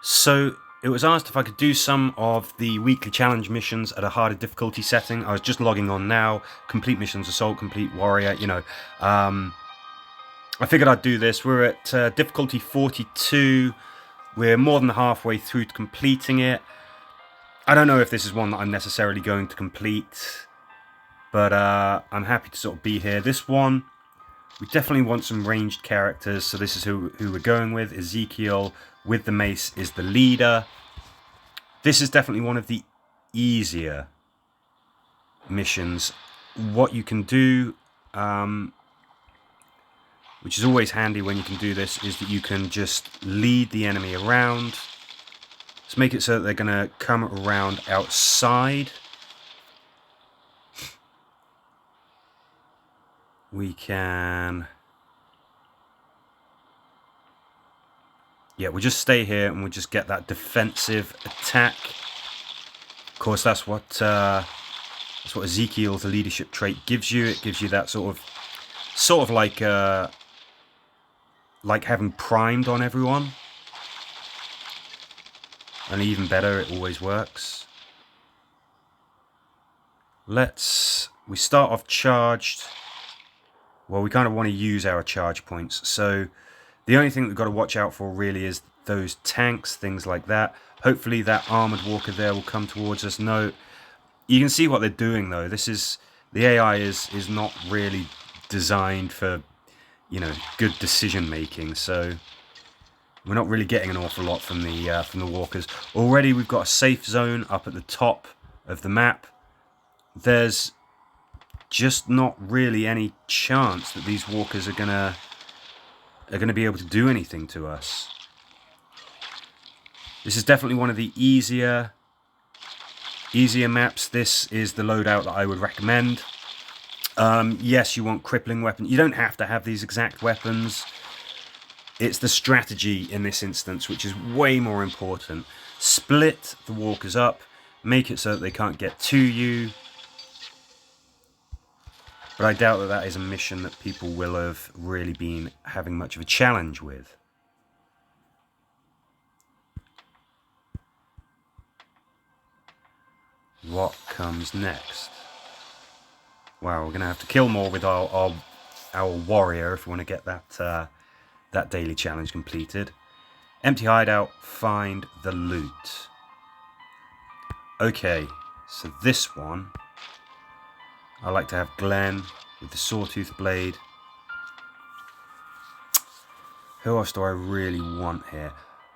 So it was asked if I could do some of the weekly challenge missions at a harder difficulty setting. I was just logging on now. Complete missions, assault, complete warrior, you know. I figured I'd do this. We're at difficulty 42. We're more than halfway through to completing it. I don't know if this is one that I'm necessarily going to complete, but I'm happy to sort of be here. This one, we definitely want some ranged characters, so this is who we're going with. Ezekiel with the mace is the leader. This is definitely one of the easier missions. What you can do, which is always handy when you can do this, is that you can just lead the enemy around. Let's make it so that they're going to come around outside. We can... yeah, we'll just stay here and we'll just get that defensive attack. Of course, that's what Ezekiel's leadership trait gives you. It gives you that sort of like having primed on everyone. And even better, it always works. We start off charged. Well, we kind of want to use our charge points. So the only thing that we've got to watch out for really is those tanks, things like that. Hopefully that armored walker there will come towards us. No, you can see what they're doing though. The AI is not really designed for, you know, good decision making. So we're not really getting an awful lot from the walkers. Already we've got a safe zone up at the top of the map. There's just not really any chance that these walkers are gonna be able to do anything to us. This is definitely one of the easier maps. This is the loadout that I would recommend. Yes, you want crippling weapons. You don't have to have these exact weapons. It's the strategy in this instance which is way more important. Split the walkers up, make it so that they can't get to you. But I doubt that that is a mission that people will have really been having much of a challenge with. What comes next? Wow, we're going to have to kill more with our warrior if we want to get that daily challenge completed. Empty hideout, find the loot. Okay, so this one... I like to have Glenn with the sawtooth blade. Who else do I really want here?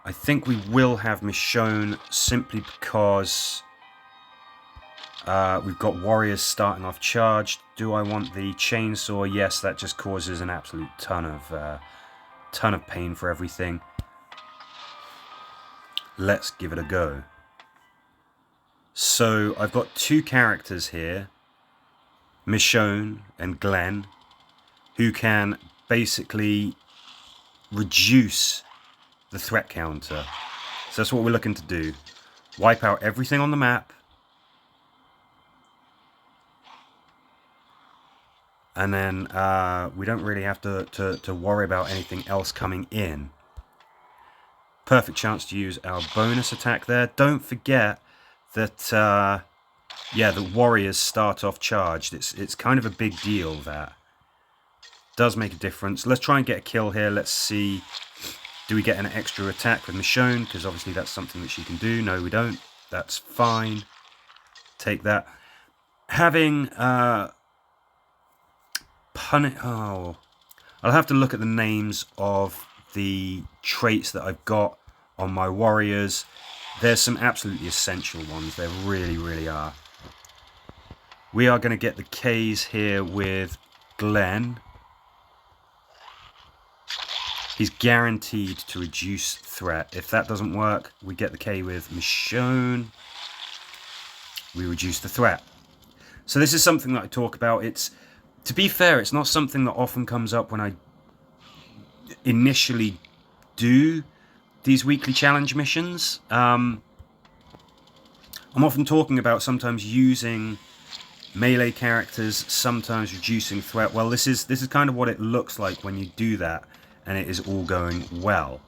I think we will have Michonne simply because we've got warriors starting off charged. Do I want the chainsaw? Yes, that just causes an absolute ton of pain for everything. Let's give it a go. So I've got two characters here, Michonne and Glenn, who can basically reduce the threat counter. So that's what we're looking to do. Wipe out everything on the map. And then we don't really have to worry about anything else coming in. Perfect chance to use our bonus attack there. Don't forget that... yeah, the warriors start off charged. It's kind of a big deal, that. Does make a difference. Let's try and get a kill here. Let's see. Do we get an extra attack with Michonne? Because obviously that's something that she can do. No, we don't. That's fine. Take that. Having... oh, I'll have to look at the names of the traits that I've got on my warriors. There's some absolutely essential ones. There really, really are. We are going to get the K's here with Glenn. He's guaranteed to reduce threat. If that doesn't work, we get the K with Michonne. We reduce the threat. So this is something that I talk about. To be fair, it's not something that often comes up when I initially do these weekly challenge missions. I'm often talking about sometimes using melee characters, sometimes reducing threat. Well, this is kind of what it looks like when you do that and it is all going well.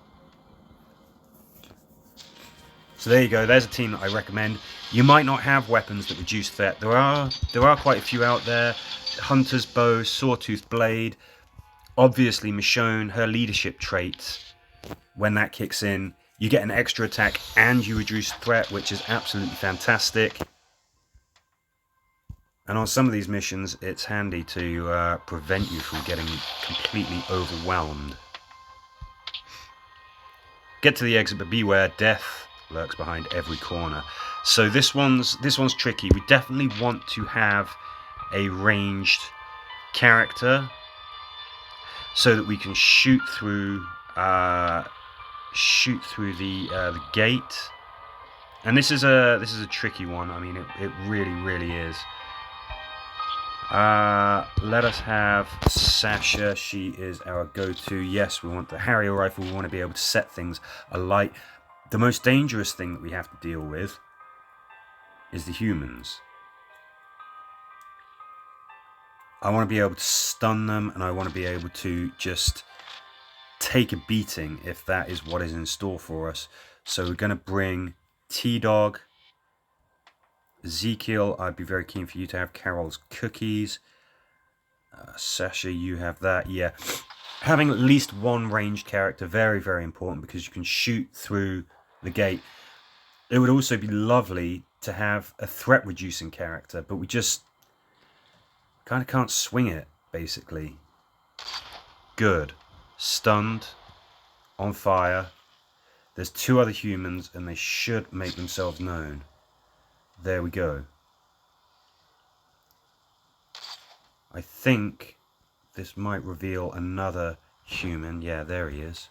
So there you go. There's a team that I recommend. You might not have weapons that reduce threat. There are quite a few out there. Hunter's bow, sawtooth blade. Obviously, Michonne, her leadership trait, when that kicks in, you get an extra attack and you reduce threat, which is absolutely fantastic. And on some of these missions, it's handy to prevent you from getting completely overwhelmed. Get to the exit, but beware, death lurks behind every corner. So this one's tricky. We definitely want to have a ranged character so that we can shoot through the gate. And this is a tricky one. I mean, it really is. Let us have Sasha. She is our go-to. Yes, we want the Harrier rifle. We want to be able to set things alight. The most dangerous thing that we have to deal with is the humans. I want to be able to stun them, and I want to be able to just take a beating if that is what is in store for us. So we're going to bring T-Dog. Ezekiel, I'd be very keen for you to have Carol's cookies. Sasha, you have that. Yeah, having at least one ranged character, very important, because you can shoot through the gate. It would also be lovely to have a threat reducing character, but we just kind of can't swing it, basically. Good. Stunned. On fire. There's two other humans, and they should make themselves known. There we go. I think this might reveal another human. Yeah, there he is.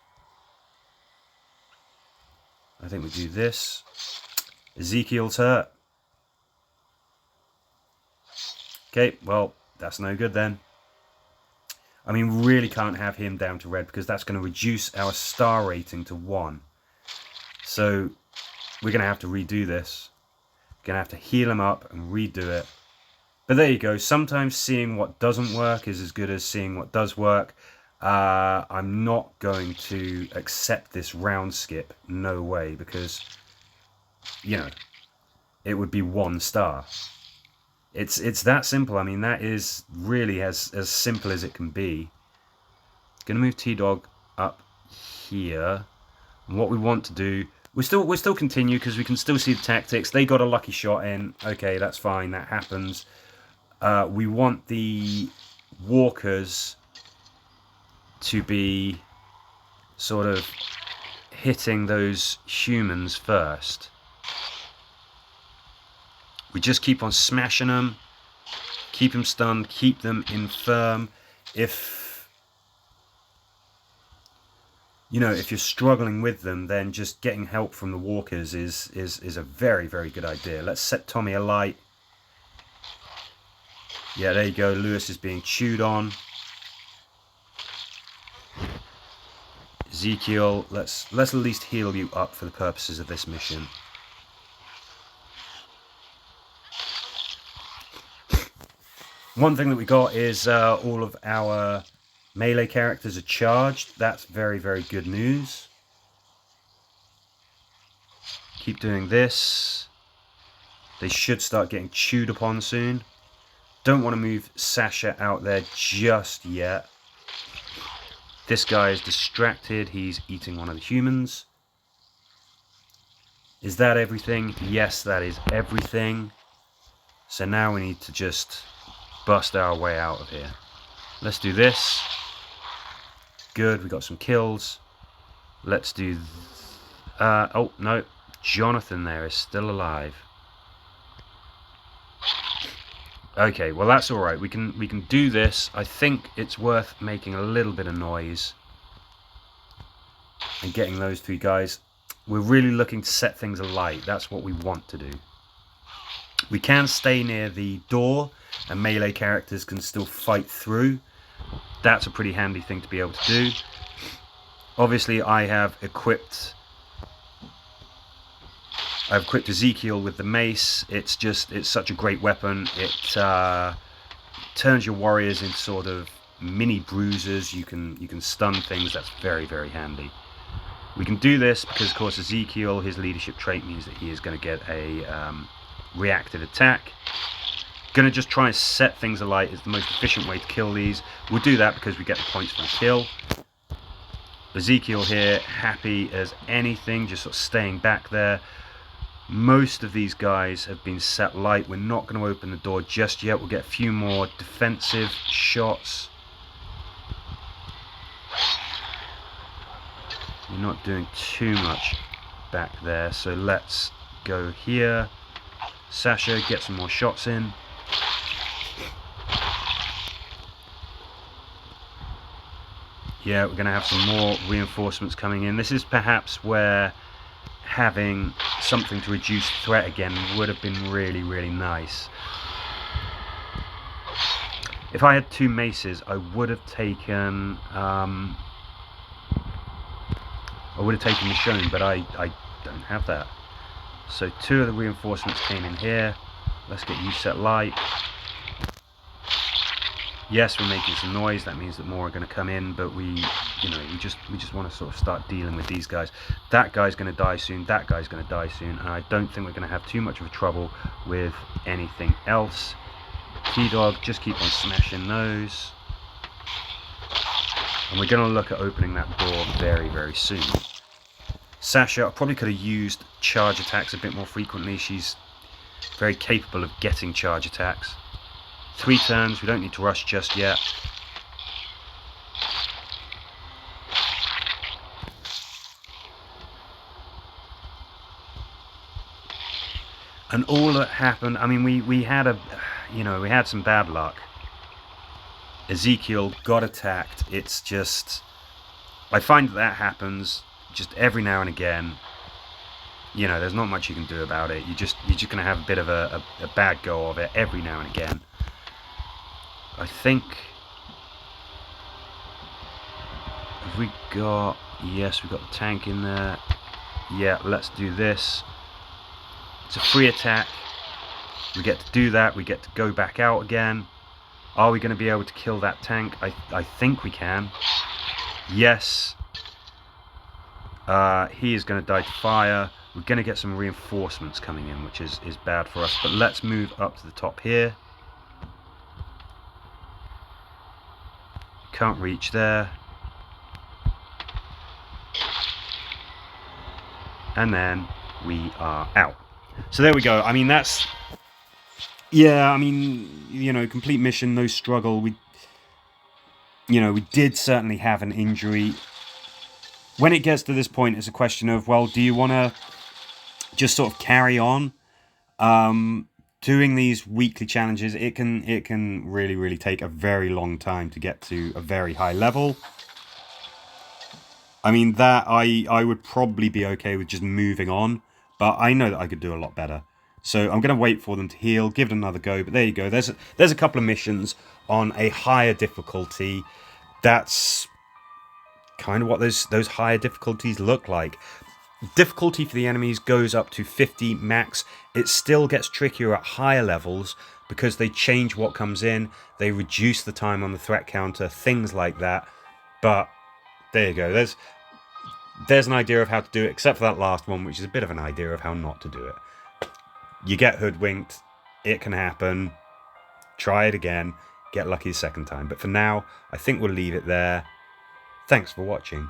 I think we do this. Ezekiel's hurt. Okay, well, that's no good then. I mean, we really can't have him down to red because that's going to reduce our star rating to 1. So we're going to have to redo this. Going to have to heal him up and redo it. But there you go. Sometimes seeing what doesn't work is as good as seeing what does work. I'm not going to accept this round skip. No way. Because, you know, it would be 1 star. It's that simple. I mean, that is really as simple as it can be. Going to move T-Dog up here. And what we want to do... We'll still continue because we can still see the tactics. They got a lucky shot in. Okay, that's fine. That happens. We want the walkers to be sort of hitting those humans first. We just keep on smashing them. Keep them stunned. Keep them infirm. If... You know, if you're struggling with them, then just getting help from the walkers is a very good idea. Let's set Tommy alight. Yeah, there you go. Lewis is being chewed on. Ezekiel, let's at least heal you up for the purposes of this mission. One thing that we got is all of our melee characters are charged. That's very good news. Keep doing this. They should start getting chewed upon soon. Don't want to move Sasha out there just yet. This guy is distracted. He's eating one of the humans. Is that everything? Yes, that is everything. So now we need to just bust our way out of here. Let's do this. Good, we got some kills. Let's do... oh, no. Jonathan there is still alive. Okay, well that's alright. We can do this. I think it's worth making a little bit of noise. And getting those 3 guys. We're really looking to set things alight. That's what we want to do. We can stay near the door. And melee characters can still fight through. That's a pretty handy thing to be able to do. Obviously, I have equipped Ezekiel with the mace. It's such a great weapon. It turns your warriors into sort of mini bruisers. You can stun things. That's very handy. We can do this because, of course, Ezekiel, his leadership trait means that he is going to get a reactive attack. Going to just try and set things alight is the most efficient way to kill these. We'll do that because we get the points for the kill. Ezekiel here, happy as anything, just sort of staying back there. Most of these guys have been set light. We're not going to open the door just yet. We'll get a few more defensive shots. You're not doing too much back there, so let's go here. Sasha, get some more shots in. Yeah, we're going to have some more reinforcements coming in. This is perhaps where having something to reduce threat again would have been really, really nice. If I had 2 maces, I would have taken Michonne, but I don't have that. So 2 of the reinforcements came in here. Let's get you set light. Yes, we're making some noise. That means that more are going to come in, but we just want to sort of start dealing with these guys. That guy's going to die soon. That guy's going to die soon, and I don't think we're going to have too much of a trouble with anything else. T-Dog, just keep on smashing those. And we're going to look at opening that door very, very soon. Sasha, I probably could have used charge attacks a bit more frequently. She's very capable of getting charge attacks. 3 turns, we don't need to rush just yet. And all that happened, I mean, we had we had some bad luck. Ezekiel got attacked. It's just, I find that happens just every now and again. There's not much you can do about it. You're just going to have a bit of a bad go of it every now and again. I think, have we got, yes, we've got the tank in there. Yeah, let's do this. It's a free attack. We get to do that. We get to go back out again. Are we going to be able to kill that tank? I think we can. Yes. He is going to die to fire. We're going to get some reinforcements coming in, which is bad for us. But let's move up to the top here. Can't reach there. And then we are out. So there we go. I mean, that's... Yeah, I mean, complete mission, no struggle. We did certainly have an injury. When it gets to this point, it's a question of, well, do you want to just sort of carry on? Doing these weekly challenges, it can really, really take a very long time to get to a very high level. I mean, that I would probably be okay with just moving on, but I know that I could do a lot better. So I'm going to wait for them to heal, give it another go. But there you go. There's a couple of missions on a higher difficulty. That's kind of what those higher difficulties look like. Difficulty for the enemies goes up to 50 max. It still gets trickier at higher levels because they change what comes in. They reduce the time on the threat counter, things like that. But there you go. There's an idea of how to do it, except for that last one, which is a bit of an idea of how not to do it. You get hoodwinked. It can happen. Try it again. Get lucky the second time. But for now, I think we'll leave it there. Thanks for watching.